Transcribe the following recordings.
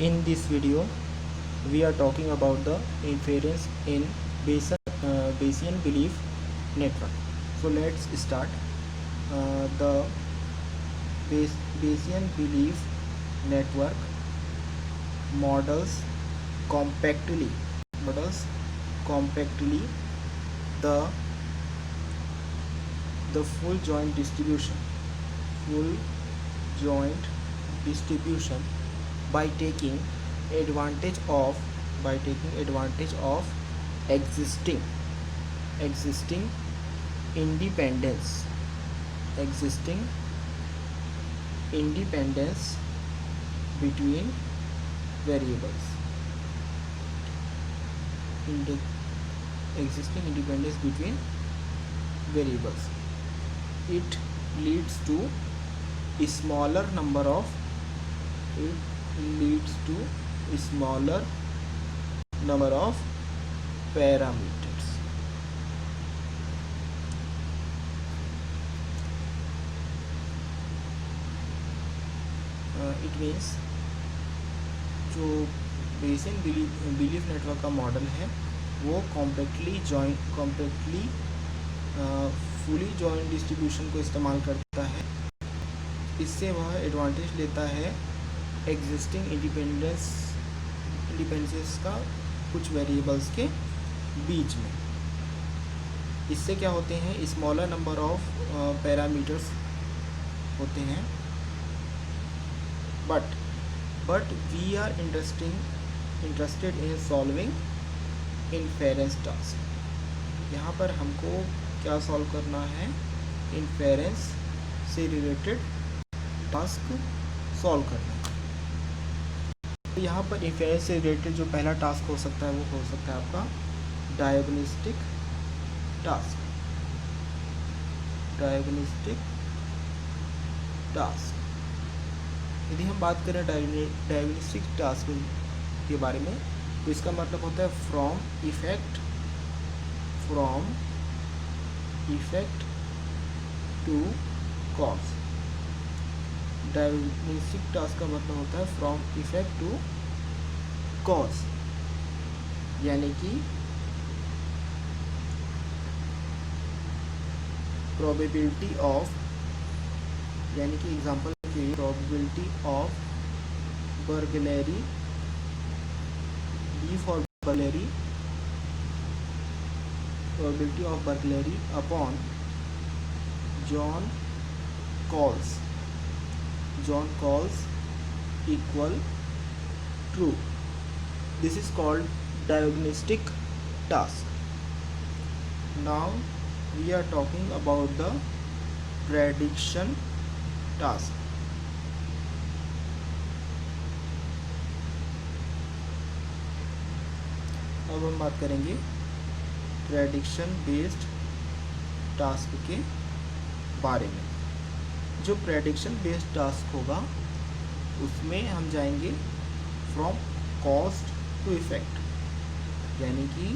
In this video, we are talking about the inference in Bayesian belief network. So let's start. The Bayesian belief network models compactly the full joint distribution by taking advantage of existing independence between variables. It leads to a smaller number of parameters. It means जो Bayesian belief network का model है वो fully joint distribution को इस्तेमाल करता है। इससे वह एडवांटेज लेता है एग्जिस्टिंग इंडिपेंडेंसेस का कुछ वेरिएबल्स के बीच में। इससे क्या होते हैं, स्मॉलर नंबर ऑफ पैरामीटर्स होते हैं। But we are interested in solving inference task. यहाँ पर हमको क्या सॉल्व करना है, इन्फेरेंस से रिलेटेड टास्क सॉल्व करना है। तो यहाँ पर इन्फेरेंस से रिलेटेड जो पहला टास्क हो सकता है वो हो सकता है आपका डायग्नोस्टिक टास्क। यदि हम बात करें डायग्नोस्टिक टास्क के बारे में, तो इसका मतलब होता है from effect to cause. Diagnostic task का मतलब होता है फ्रॉम इफेक्ट टू कॉज, यानी कि प्रोबेबिलिटी ऑफ, यानी कि एग्जांपल के probability of burglary, B for burglary, probability of burglary upon John calls equal true. This is called diagnostic task. Now we are talking about the prediction task. अब हम बात करेंगे prediction based task के बारे में। जो prediction based task होगा उसमें हम जाएंगे फ्रॉम कॉस्ट टू इफेक्ट, यानी कि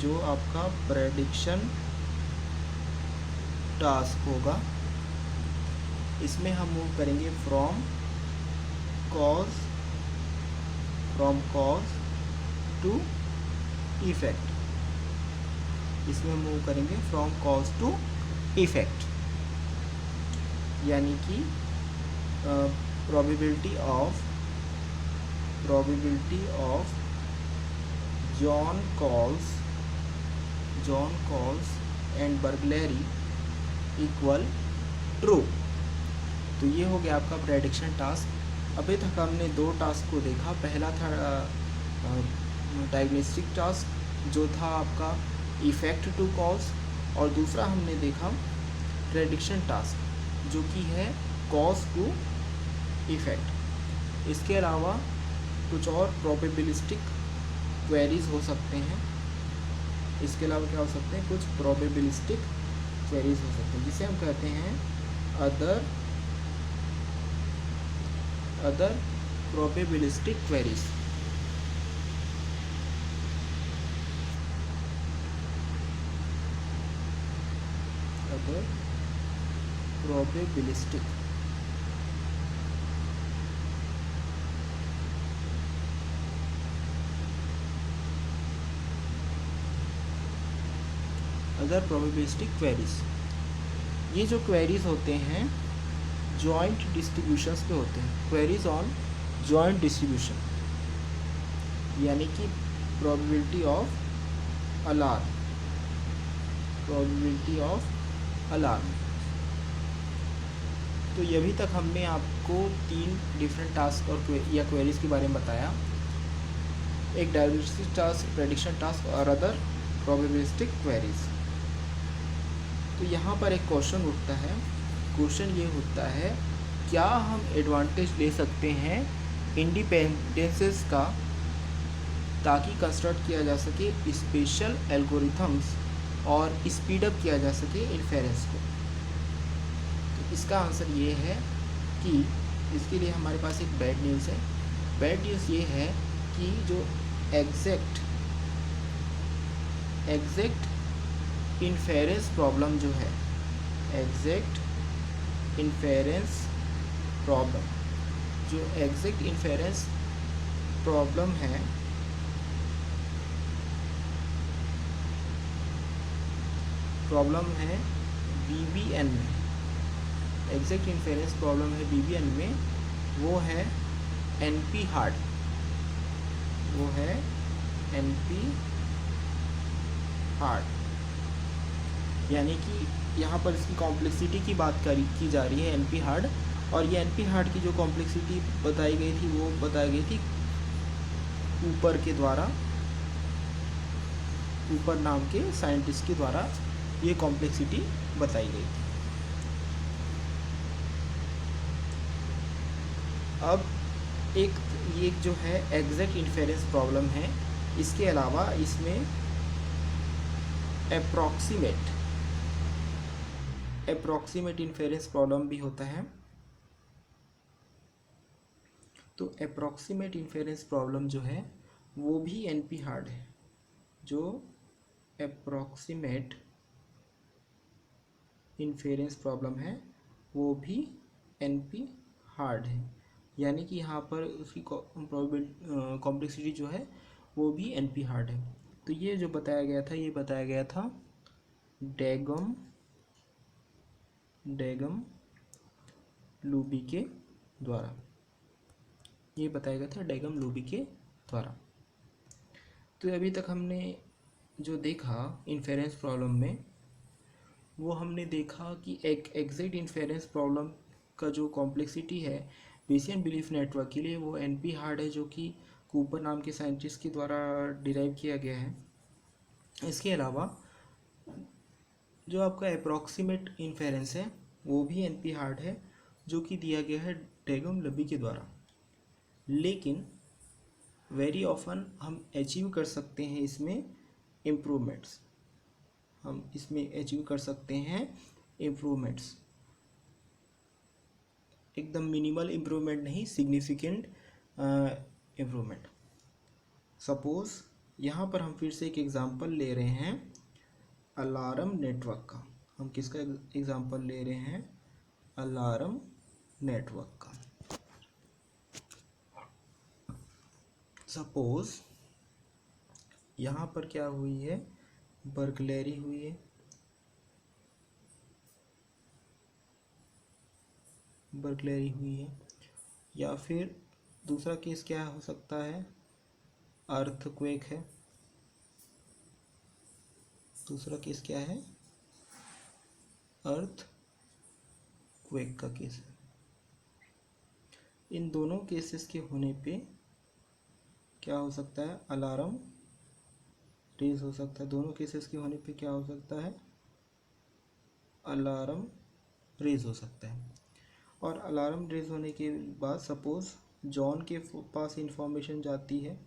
जो आपका प्रेडिक्शन टास्क होगा इसमें हम मूव करेंगे फ्रॉम कॉज टू इफेक्ट। इसमें मूव करेंगे फ्रॉम कॉज टू इफेक्ट, यानी कि probability of John calls and burglary equal true. तो ये हो गया आपका प्रेडिक्शन टास्क। अभी तक हमने दो टास्क को देखा। पहला था डायग्नोस्टिक टास्क, जो था आपका इफेक्ट टू कॉज, और दूसरा हमने देखा प्रेडिक्शन टास्क, जो कि है कॉज टू इफेक्ट। इसके अलावा कुछ और प्रोबेबिलिस्टिक क्वेरीज हो सकते हैं। इसके अलावा क्या हो सकते हैं, कुछ प्रोबेबिलिस्टिक क्वेरीज हो सकते हैं, जिसे हम कहते हैं other probabilistic queries. Other probabilistic queries. ये जो क्वेरीज होते हैं जॉइंट डिस्ट्रीब्यूशंस पे होते हैं, क्वेरीज ऑन जॉइंट डिस्ट्रीब्यूशन, यानी कि probability of alarm, probability of alarm. तो ये अभी तक हमने आपको 3 डिफरेंट टास्क और या क्वेरीज के बारे में बताया, एक डायग्नोस्टिक टास्क, प्रेडिक्शन टास्क और अदर प्रोबेबिलिस्टिक क्वेरीज। तो यहाँ पर एक क्वेश्चन उठता है, क्वेश्चन ये होता है क्या हम एडवांटेज ले सकते हैं इंडिपेंडेंसेस का ताकि कंस्ट्रक्ट किया जा सके स्पेशल एल्गोरिथम्स और स्पीड अप किया जा सके इन्फेरेंस को। तो इसका आंसर ये है कि इसके लिए हमारे पास एक बैड न्यूज़ है। बैड न्यूज़ ये है कि जो एग्जैक्ट इन्फेरेंस प्रॉब्लम जो है, एग्जैक्ट इन्फेरेंस प्रॉब्लम, जो एग्जैक्ट इन्फेरेंस प्रॉब्लम है BBN में, एग्जैक्ट इन्फेरेंस प्रॉब्लम है BBN में, वो है NP हार्ड, वो है NP हार्ड। यानी कि यहाँ पर इसकी कॉम्प्लेक्सिटी की बात की जा रही है NP हार्ड, और ये NP हार्ड की जो कॉम्प्लेक्सिटी बताई गई थी वो बताई गई थी ऊपर के द्वारा, ऊपर नाम के साइंटिस्ट के द्वारा ये कॉम्प्लेक्सिटी बताई गई थी। अब ये जो है एग्जैक्ट इन्फेरेंस प्रॉब्लम है, इसके अलावा इसमें अप्रॉक्सीमेट इन्फेरेंस प्रॉब्लम भी होता है। तो अप्रॉक्सीमेट इन्फेरेंस प्रॉब्लम जो है वो भी NP हार्ड है, जो अप्रॉक्सीमेट इन्फेरेंस प्रॉब्लम है वो भी NP हार्ड है, यानी कि यहाँ पर उसकी कॉम्प्लेक्सिटी जो है वो भी NP हार्ड है। तो ये जो बताया गया था, ये बताया गया था डेगम लूबी के द्वारा, ये बताया गया था डेगम लूबी के द्वारा। तो अभी तक हमने जो देखा इन्फेरेंस प्रॉब्लम में, वो हमने देखा कि एक एग्जैक्ट इन्फेरेंस प्रॉब्लम का जो कॉम्प्लेक्सिटी है बेसियन बिलीफ नेटवर्क के लिए वो NP हार्ड है, जो कि कूपर नाम के साइंटिस्ट के द्वारा डिराइव किया गया है। इसके अलावा जो आपका अप्रॉक्सीमेट इन्फेरेंस है वो भी NP हार्ड है, जो कि दिया गया है डेगम लूबी के द्वारा। लेकिन वेरी ऑफन हम अचीव कर सकते हैं इसमें इम्प्रूवमेंट्स, हम इसमें अचीव कर सकते हैं इम्प्रूवमेंट्स, एकदम मिनिमल इम्प्रूवमेंट नहीं, सिग्निफिकेंट इम्प्रूवमेंट। सपोज यहाँ पर हम फिर से एक एग्जांपल ले रहे हैं अलार्म नेटवर्क का। हम किसका एग्जांपल ले रहे हैं? अलार्म नेटवर्क का। सपोज यहाँ पर क्या हुई है, बर्गलरी हुई है, बर्गलरी हुई है, या फिर दूसरा केस क्या हो सकता है, अर्थक्वेक है। दूसरा केस क्या है? अर्थक्वेक का केस है। इन दोनों केसेस के होने पे क्या हो सकता है, अलार्म रेज हो सकता है। दोनों केसेस के होने पे क्या हो सकता है, अलार्म रेज हो सकता है। और अलार्म रेज होने के बाद सपोज जॉन के पास इंफॉर्मेशन जाती है,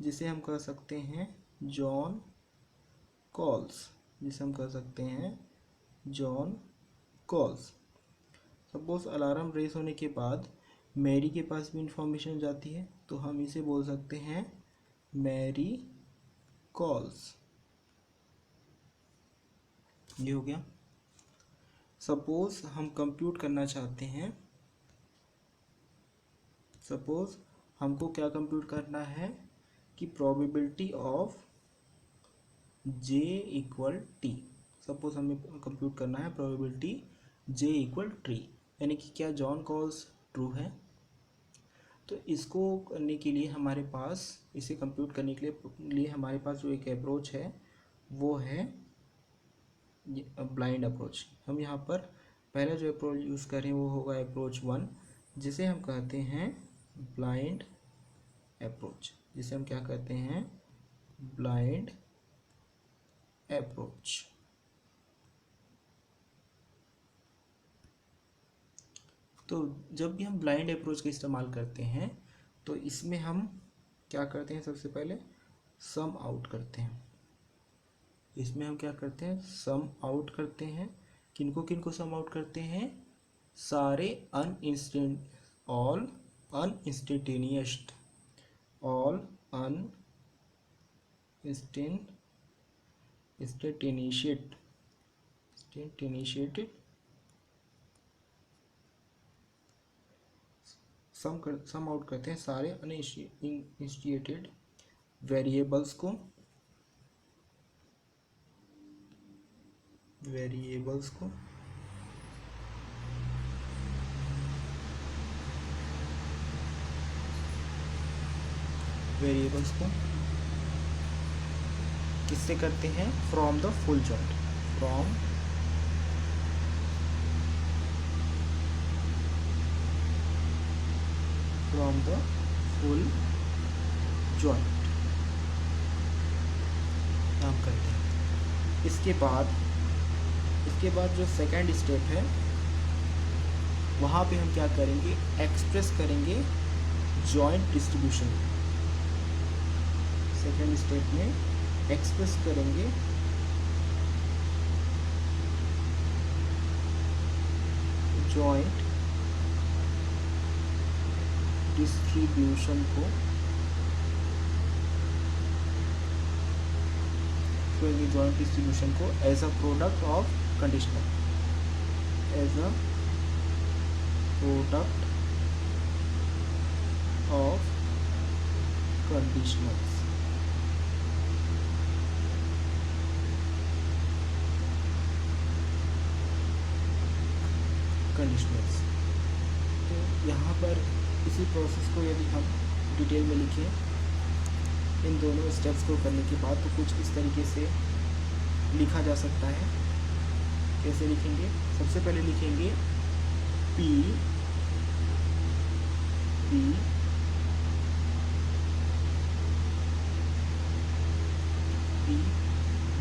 जिसे हम कह सकते हैं जॉन कॉल्स, जिसे हम कह सकते हैं John calls. Suppose alarm raise होने के बाद मैरी के पास भी इंफॉर्मेशन जाती है, तो हम इसे बोल सकते हैं मैरी कॉल्स। ये हो गया। सपोज हम कंप्यूट करना चाहते हैं, सपोज हमको क्या कंप्यूट करना है कि probability of J = T। Suppose हमें कंप्यूट करना है प्रोबेबिलिटी j इक्वल ट्री, यानी कि क्या जॉन कॉल्स ट्रू है। तो इसको करने के लिए हमारे पास, इसे कंप्यूट करने के लिए हमारे पास जो एक अप्रोच है वो है ब्लाइंड अप्रोच। हम यहाँ पर पहला जो अप्रोच यूज़ करें वो होगा अप्रोच 1, जिसे हम कहते हैं ब्लाइंड अप्रोच, जिसे हम क्या कहते हैं ब्लाइंड अप्रोच। तो जब भी हम ब्लाइंड अप्रोच का इस्तेमाल करते हैं तो इसमें हम क्या करते हैं, सबसे पहले सम आउट करते हैं। इसमें हम क्या करते हैं, सम आउट करते हैं। किनको किनको सम आउट करते हैं, सारे ऑल अनइंस्टेंटिएटेड सम आउट करते हैं सारे अनइंस्टिएटेड वेरिएबल्स को किससे करते हैं, from the full joint, from the full joint हम करते हैं। इसके बाद जो सेकंड स्टेप है वहाँ पे हम क्या करेंगे, एक्सप्रेस करेंगे जॉइंट डिस्ट्रीब्यूशन। सेकंड स्टेप में एक्सप्रेस करेंगे जॉइंट डिस्ट्रीब्यूशन को, जॉइंट डिस्ट्रीब्यूशन को as a product of conditional, as a product of conditionals. तो यहाँ पर इसी प्रोसेस को यदि हम डिटेल में लिखें, इन दोनों स्टेप्स को करने के बाद, तो कुछ इस तरीके से लिखा जा सकता है। कैसे लिखेंगे, सबसे पहले लिखेंगे P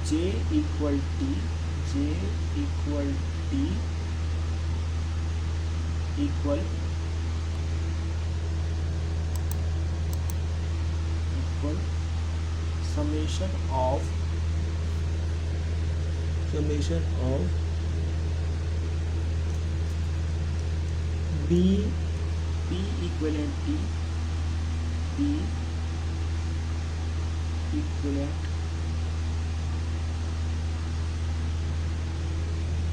J equal T equal summation of B P equivalent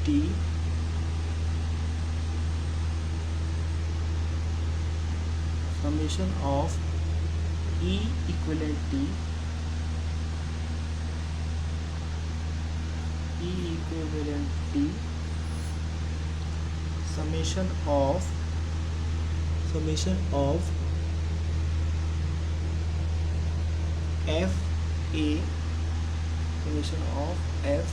T summation of E equivalent T summation of F A, summation of F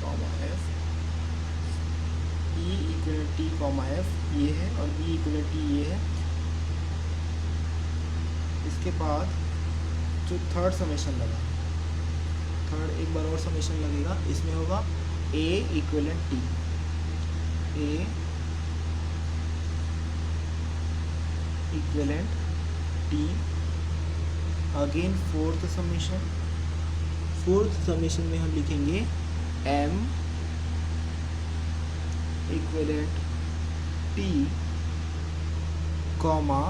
comma F, E equal T comma F ये है और B equal T ये है। इसके बाद जो third summation लगा, एक बार और समेशन लगेगा, इसमें होगा A equivalent T, A equivalent T, again fourth summation में हम लिखेंगे M equivalent T comma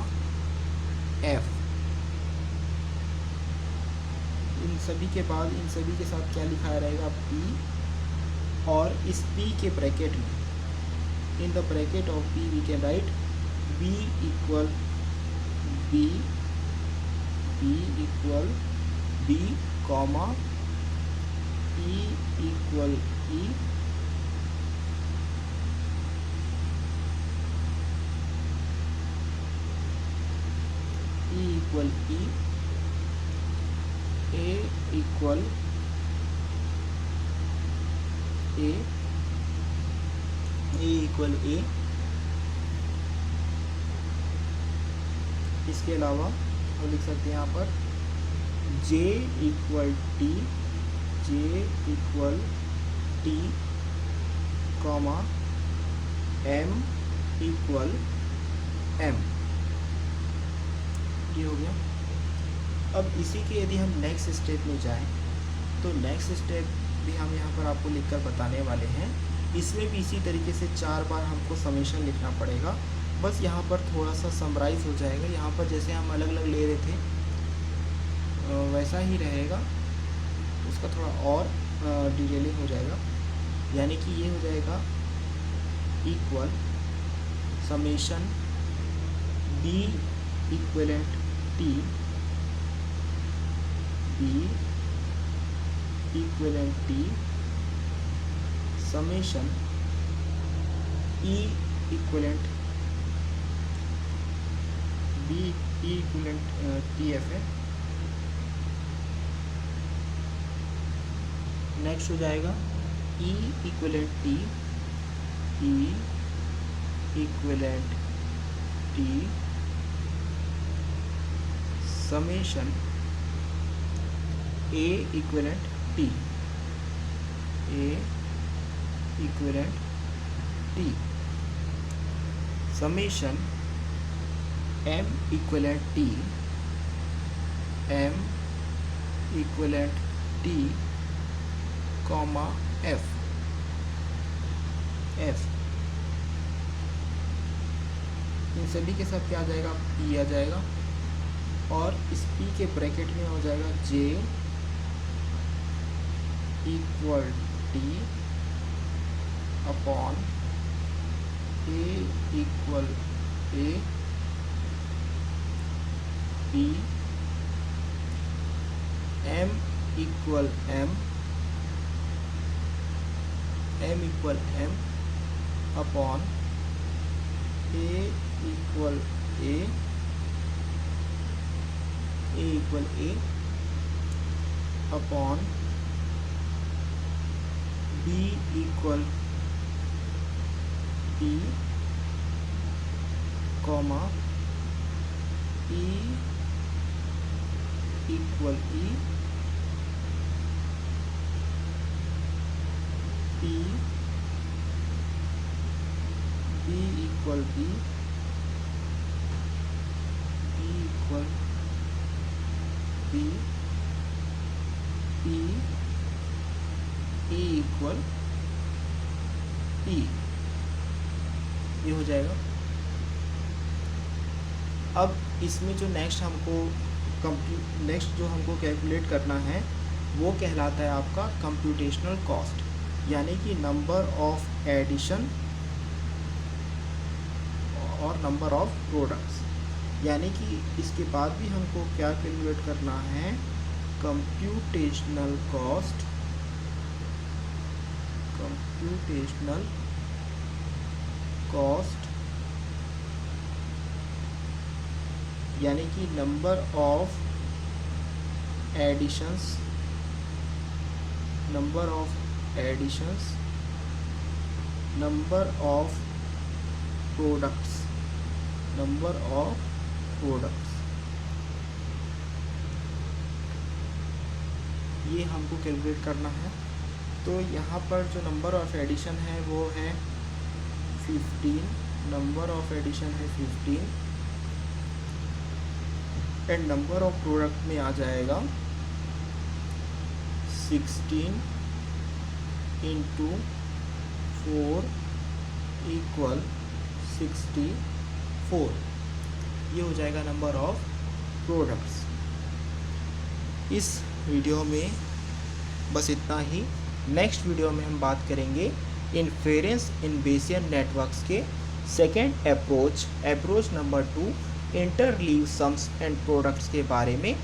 F। इन सभी के बाद, इन सभी के साथ क्या लिखा रहेगा, P, और इस P के ब्रैकेट में, in the bracket of P we can write B equal B comma E equal E equal E A equal A equal A. इसके अलावा हम लिख सकते हैं यहाँ पर J equal T comma M equal M। ये हो गया। अब इसी के यदि हम नेक्स्ट स्टेप में जाएं तो नेक्स्ट स्टेप भी हम यहाँ पर आपको लिखकर बताने वाले हैं। इसमें भी इसी तरीके से 4 बार हमको समेशन लिखना पड़ेगा। बस यहाँ पर थोड़ा सा समराइज़ हो जाएगा। यहाँ पर जैसे हम अलग अलग ले रहे थे वैसा ही रहेगा, उसका थोड़ा और डिटेलिंग हो जाएगा। यानी कि ये हो जाएगा equal summation B equivalent T equivalent T summation E equivalent B equivalent T F है। नेक्स्ट हो जाएगा E equivalent T equivalent T summation A equivalent T equivalent T summation M equivalent T T comma F इन सभी के साथ क्या आ जाएगा, P आ जाएगा। और इस पी के ब्रैकेट में हो जाएगा J equal T upon A equal A B M equal M equal M upon A equal A equal A upon B equal B comma E equal E P B equal B equal B P E equal E. ये हो जाएगा। अब इसमें जो next जो हमको calculate करना है वो कहलाता है आपका कंप्यूटेशनल कॉस्ट, यानी कि नंबर ऑफ एडिशन और नंबर ऑफ प्रोडक्ट्स। यानी कि इसके बाद भी हमको क्या कैलकुलेट करना है, कंप्यूटेशनल कॉस्ट यानी कि number of additions number of products ये हमको कैलकुलेट करना है। तो यहाँ पर जो नंबर ऑफ एडिशन है वो है 15, नंबर ऑफ एडिशन है 15 एंड नंबर ऑफ प्रोडक्ट में आ जाएगा 16 इंटू 4 इक्वल 64। ये हो जाएगा नंबर ऑफ प्रोडक्ट्स। इस वीडियो में बस इतना ही। नेक्स्ट वीडियो में हम बात करेंगे इन्फेरेंस इन बेसियन नेटवर्क्स के second approach number 2 interleave sums and products के बारे में।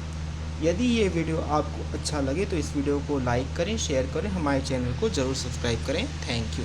यदि ये वीडियो आपको अच्छा लगे तो इस वीडियो को लाइक करें, शेयर करें, हमारे चैनल को ज़रूर सब्सक्राइब करें। Thank you.